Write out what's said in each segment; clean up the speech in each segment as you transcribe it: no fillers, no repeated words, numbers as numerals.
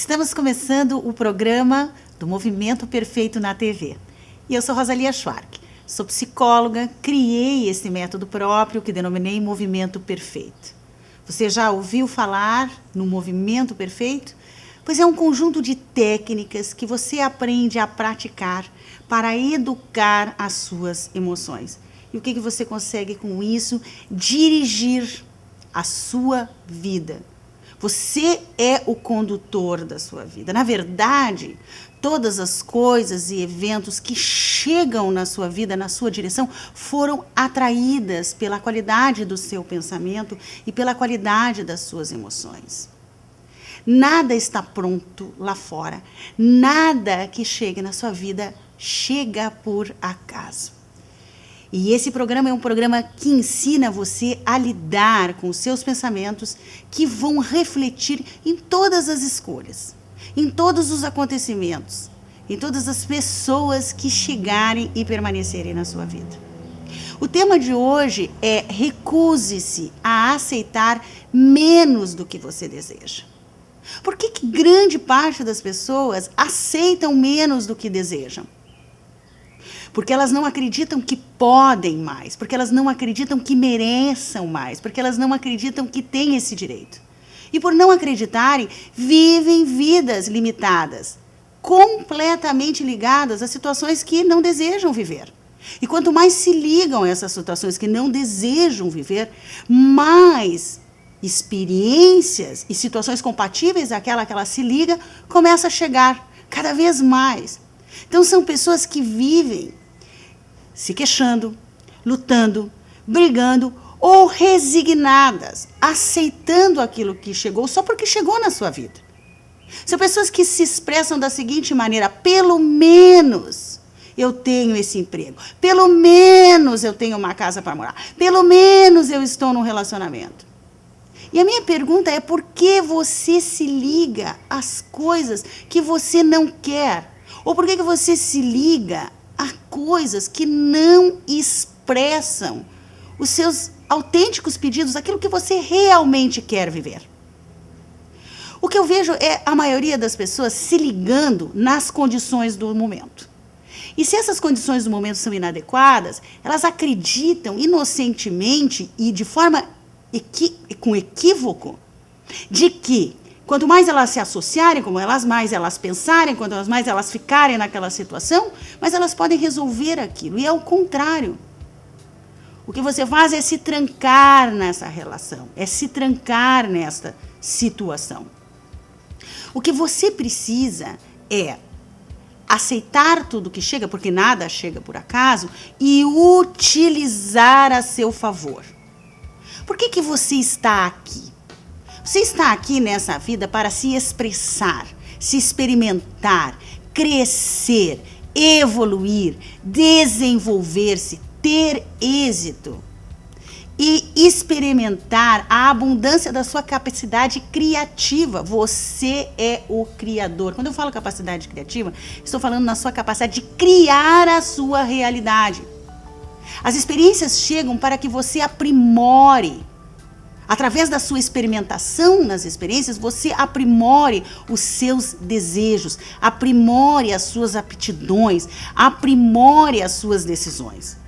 Estamos começando o programa do Movimento Perfeito na TV. E eu sou Rosalia Schwark, sou psicóloga, criei esse método próprio que denominei Movimento Perfeito. Você já ouviu falar no Movimento Perfeito? Pois é um conjunto de técnicas que você aprende a praticar para educar as suas emoções. E o que você consegue com isso? Dirigir a sua vida. Você é o condutor da sua vida. Na verdade, todas as coisas e eventos que chegam na sua vida, na sua direção, foram atraídas pela qualidade do seu pensamento e pela qualidade das suas emoções. Nada está pronto lá fora. Nada que chegue na sua vida chega por acaso. E esse programa é um programa que ensina você a lidar com os seus pensamentos que vão refletir em todas as escolhas, em todos os acontecimentos, em todas as pessoas que chegarem e permanecerem na sua vida. O tema de hoje é recuse-se a aceitar menos do que você deseja. Por que grande parte das pessoas aceitam menos do que desejam? Porque elas não acreditam que podem mais, porque elas não acreditam que mereçam mais, porque elas não acreditam que têm esse direito. E por não acreditarem, vivem vidas limitadas, completamente ligadas a situações que não desejam viver. E quanto mais se ligam a essas situações que não desejam viver, mais experiências e situações compatíveis àquela que ela se liga começa a chegar cada vez mais. Então são pessoas que vivem se queixando, lutando, brigando ou resignadas, aceitando aquilo que chegou só porque chegou na sua vida. São pessoas que se expressam da seguinte maneira: pelo menos eu tenho esse emprego, pelo menos eu tenho uma casa para morar, pelo menos eu estou num relacionamento. E a minha pergunta é: por que você se liga às coisas que você não quer? Ou por que você se liga a coisas que não expressam os seus autênticos pedidos, aquilo que você realmente quer viver? O que eu vejo é a maioria das pessoas se ligando nas condições do momento. E se essas condições do momento são inadequadas, elas acreditam inocentemente e de forma com equívoco de que quanto mais elas se associarem, mais elas pensarem, quanto mais elas ficarem naquela situação, mais elas podem resolver aquilo. E é o contrário. O que você faz é se trancar nessa relação, é se trancar nessa situação. O que você precisa é aceitar tudo que chega, porque nada chega por acaso, e utilizar a seu favor. Por que você está aqui? Você está aqui nessa vida para se expressar, se experimentar, crescer, evoluir, desenvolver-se, ter êxito e experimentar a abundância da sua capacidade criativa. Você é o criador. Quando eu falo capacidade criativa, estou falando na sua capacidade de criar a sua realidade. As experiências chegam para que você aprimore. Através da sua experimentação nas experiências, você aprimore os seus desejos, aprimore as suas aptidões, aprimore as suas decisões.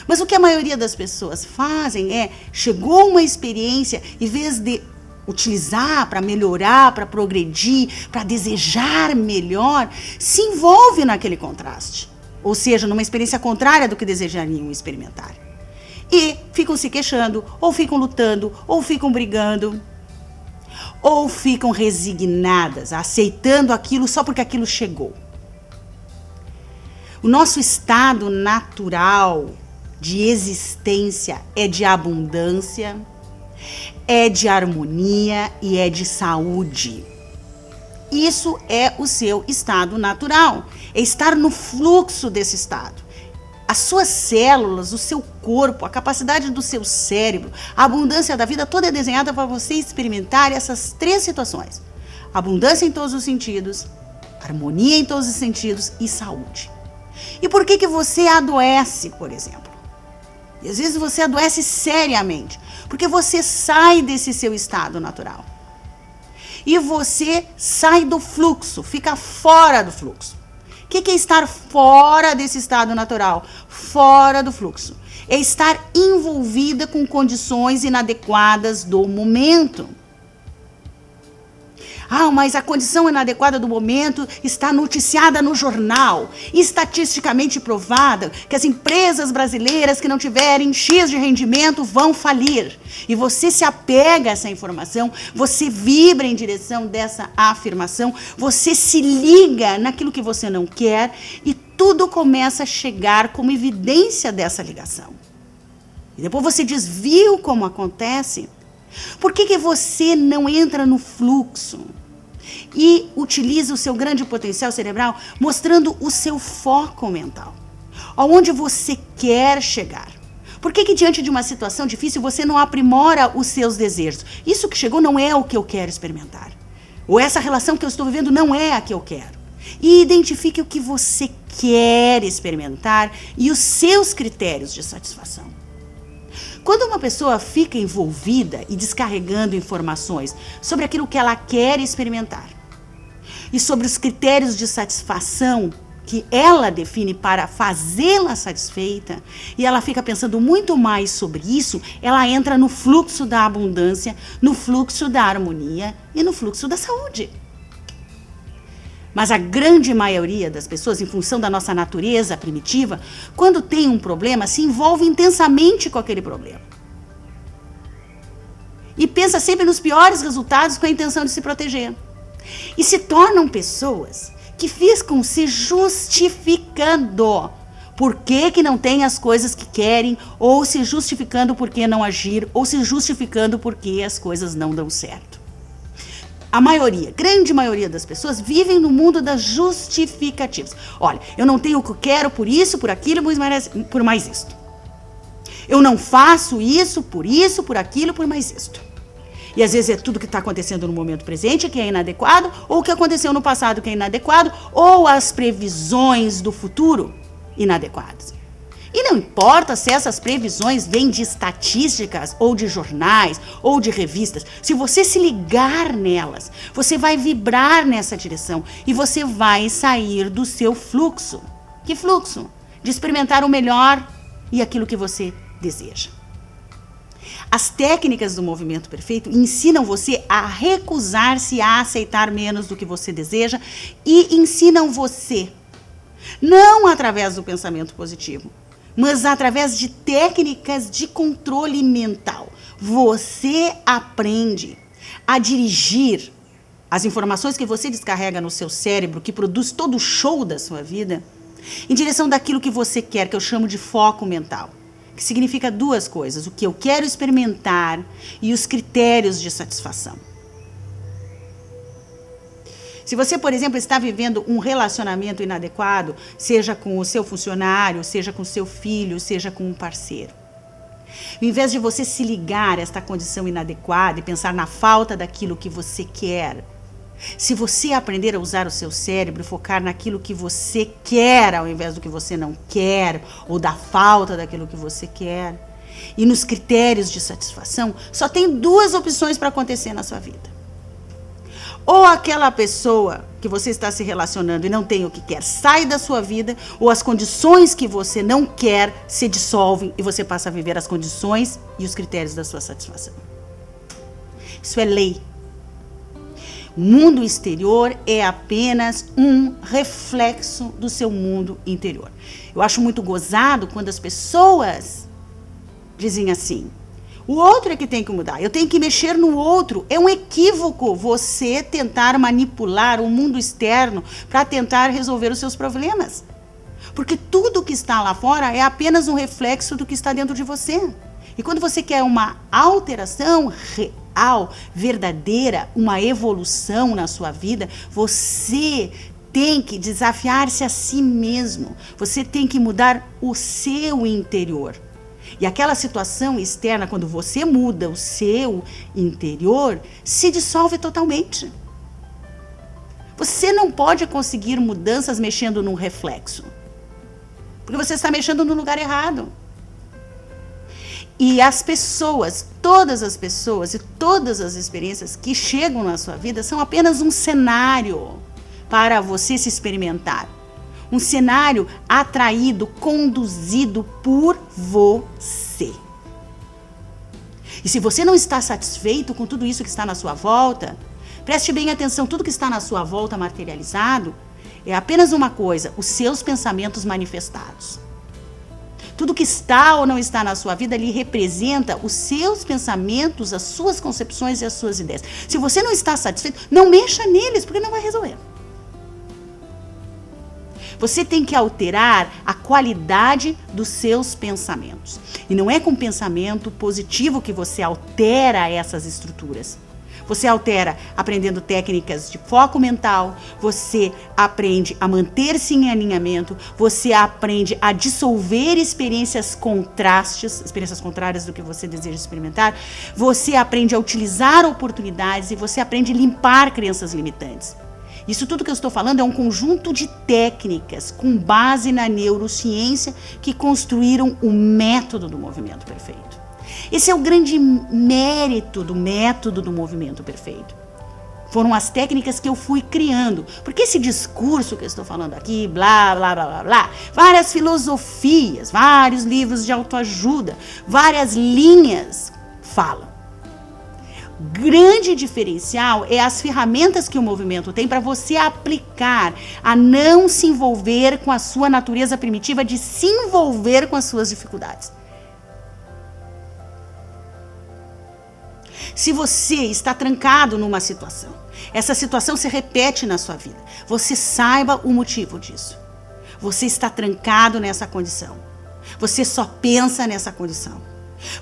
Mas o que a maioria das pessoas fazem é, chegou uma experiência, em vez de utilizar para melhorar, para progredir, para desejar melhor, se envolve naquele contraste. Ou seja, numa experiência contrária do que desejariam experimentar. E ficam se queixando, ou ficam lutando, ou ficam brigando, ou ficam resignadas, aceitando aquilo só porque aquilo chegou. O nosso estado natural de existência é de abundância, é de harmonia e é de saúde. Isso é o seu estado natural, é estar no fluxo desse estado. As suas células, o seu corpo, a capacidade do seu cérebro, a abundância da vida toda é desenhada para você experimentar essas três situações. Abundância em todos os sentidos, harmonia em todos os sentidos e saúde. E por que você adoece, por exemplo? E às vezes você adoece seriamente, porque você sai desse seu estado natural. e você sai do fluxo, fica fora do fluxo. O que é estar fora desse estado natural? Fora do fluxo. É estar envolvida com condições inadequadas do momento. Ah, mas a condição inadequada do momento está noticiada no jornal, estatisticamente provada que as empresas brasileiras que não tiverem X de rendimento vão falir. E você se apega a essa informação, você vibra em direção dessa afirmação, você se liga naquilo que você não quer e tudo começa a chegar como evidência dessa ligação. E depois você diz, viu como acontece? Por que você não entra no fluxo e utiliza o seu grande potencial cerebral mostrando o seu foco mental? Aonde você quer chegar? Por que diante de uma situação difícil você não aprimora os seus desejos? Isso que chegou não é o que eu quero experimentar. Ou essa relação que eu estou vivendo não é a que eu quero. E identifique o que você quer experimentar e os seus critérios de satisfação. Quando uma pessoa fica envolvida e descarregando informações sobre aquilo que ela quer experimentar e sobre os critérios de satisfação que ela define para fazê-la satisfeita, e ela fica pensando muito mais sobre isso, ela entra no fluxo da abundância, no fluxo da harmonia e no fluxo da saúde. Mas a grande maioria das pessoas, em função da nossa natureza primitiva, quando tem um problema, se envolve intensamente com aquele problema. E pensa sempre nos piores resultados com a intenção de se proteger. E se tornam pessoas que ficam se justificando por que não tem as coisas que querem, ou se justificando por que não agir, ou se justificando por que as coisas não dão certo. A maioria, grande maioria das pessoas vivem no mundo das justificativas. Olha, eu não tenho o que eu quero por isso, por aquilo, por mais isto. Eu não faço isso, por aquilo, por mais isto. E às vezes é tudo que está acontecendo no momento presente que é inadequado, ou o que aconteceu no passado que é inadequado, ou as previsões do futuro inadequadas. E não importa se essas previsões vêm de estatísticas, ou de jornais, ou de revistas. Se você se ligar nelas, você vai vibrar nessa direção e você vai sair do seu fluxo. Que fluxo? De experimentar o melhor e aquilo que você deseja. As técnicas do movimento perfeito ensinam você a recusar-se a aceitar menos do que você deseja e ensinam você, não através do pensamento positivo, mas através de técnicas de controle mental. Você aprende a dirigir as informações que você descarrega no seu cérebro, que produz todo o show da sua vida, em direção daquilo que você quer, que eu chamo de foco mental. Que significa duas coisas, o que eu quero experimentar e os critérios de satisfação. Se você, por exemplo, está vivendo um relacionamento inadequado, seja com o seu funcionário, seja com o seu filho, seja com um parceiro, ao invés de você se ligar a esta condição inadequada e pensar na falta daquilo que você quer, se você aprender a usar o seu cérebro e focar naquilo que você quer, ao invés do que você não quer, ou da falta daquilo que você quer, e nos critérios de satisfação, só tem duas opções para acontecer na sua vida. Ou aquela pessoa que você está se relacionando e não tem o que quer sai da sua vida, ou as condições que você não quer se dissolvem e você passa a viver as condições e os critérios da sua satisfação. Isso é lei. O mundo exterior é apenas um reflexo do seu mundo interior. Eu acho muito gozado quando as pessoas dizem assim, o outro é que tem que mudar, eu tenho que mexer no outro. É um equívoco você tentar manipular o mundo externo para tentar resolver os seus problemas. Porque tudo que está lá fora é apenas um reflexo do que está dentro de você. E quando você quer uma alteração real, verdadeira, uma evolução na sua vida, você tem que desafiar-se a si mesmo. Você tem que mudar o seu interior. E aquela situação externa, quando você muda o seu interior, se dissolve totalmente. Você não pode conseguir mudanças mexendo num reflexo. Porque você está mexendo no lugar errado. E as pessoas, todas as pessoas e todas as experiências que chegam na sua vida são apenas um cenário para você se experimentar. Um cenário atraído, conduzido por você. E se você não está satisfeito com tudo isso que está na sua volta, preste bem atenção, tudo que está na sua volta materializado é apenas uma coisa, os seus pensamentos manifestados. Tudo que está ou não está na sua vida ali representa os seus pensamentos, as suas concepções e as suas ideias. Se você não está satisfeito, não mexa neles, porque não vai resolver. Você tem que alterar a qualidade dos seus pensamentos. E não é com pensamento positivo que você altera essas estruturas. Você altera aprendendo técnicas de foco mental, você aprende a manter-se em alinhamento, você aprende a dissolver experiências contrárias do que você deseja experimentar, você aprende a utilizar oportunidades e você aprende a limpar crenças limitantes. Isso tudo que eu estou falando é um conjunto de técnicas com base na neurociência que construíram o método do movimento perfeito. Esse é o grande mérito do método do movimento perfeito. Foram as técnicas que eu fui criando. Porque esse discurso que eu estou falando aqui, blá, blá, blá, blá, blá, várias filosofias, vários livros de autoajuda, várias linhas falam. Grande diferencial é as ferramentas que o movimento tem para você aplicar a não se envolver com a sua natureza primitiva de se envolver com as suas dificuldades. Se você está trancado numa situação, essa situação se repete na sua vida, você saiba o motivo disso. Você está trancado nessa condição. Você só pensa nessa condição.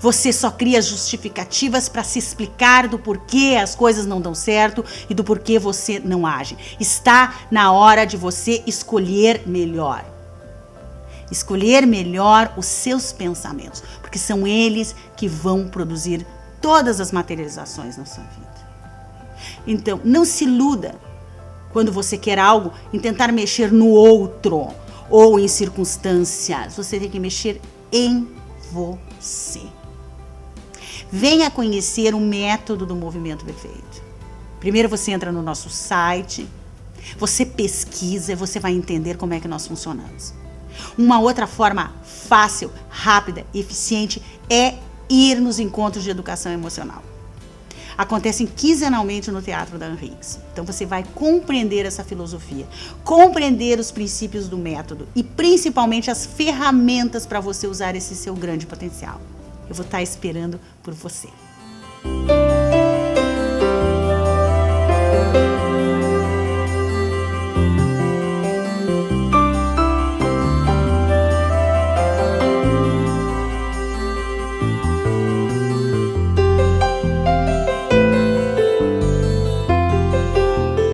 Você só cria justificativas para se explicar do porquê as coisas não dão certo e do porquê você não age. Está na hora de você escolher melhor. Escolher melhor os seus pensamentos, porque são eles que vão produzir todas as materializações na sua vida. Então, não se iluda quando você quer algo em tentar mexer no outro ou em circunstâncias. Você tem que mexer em você. Venha conhecer o método do movimento perfeito. Primeiro você entra no nosso site, você pesquisa e você vai entender como é que nós funcionamos. Uma outra forma fácil, rápida e eficiente é ir nos encontros de educação emocional. Acontecem quinzenalmente no Teatro da Henriques. Então você vai compreender essa filosofia, compreender os princípios do método e principalmente as ferramentas para você usar esse seu grande potencial. Eu vou estar esperando por você.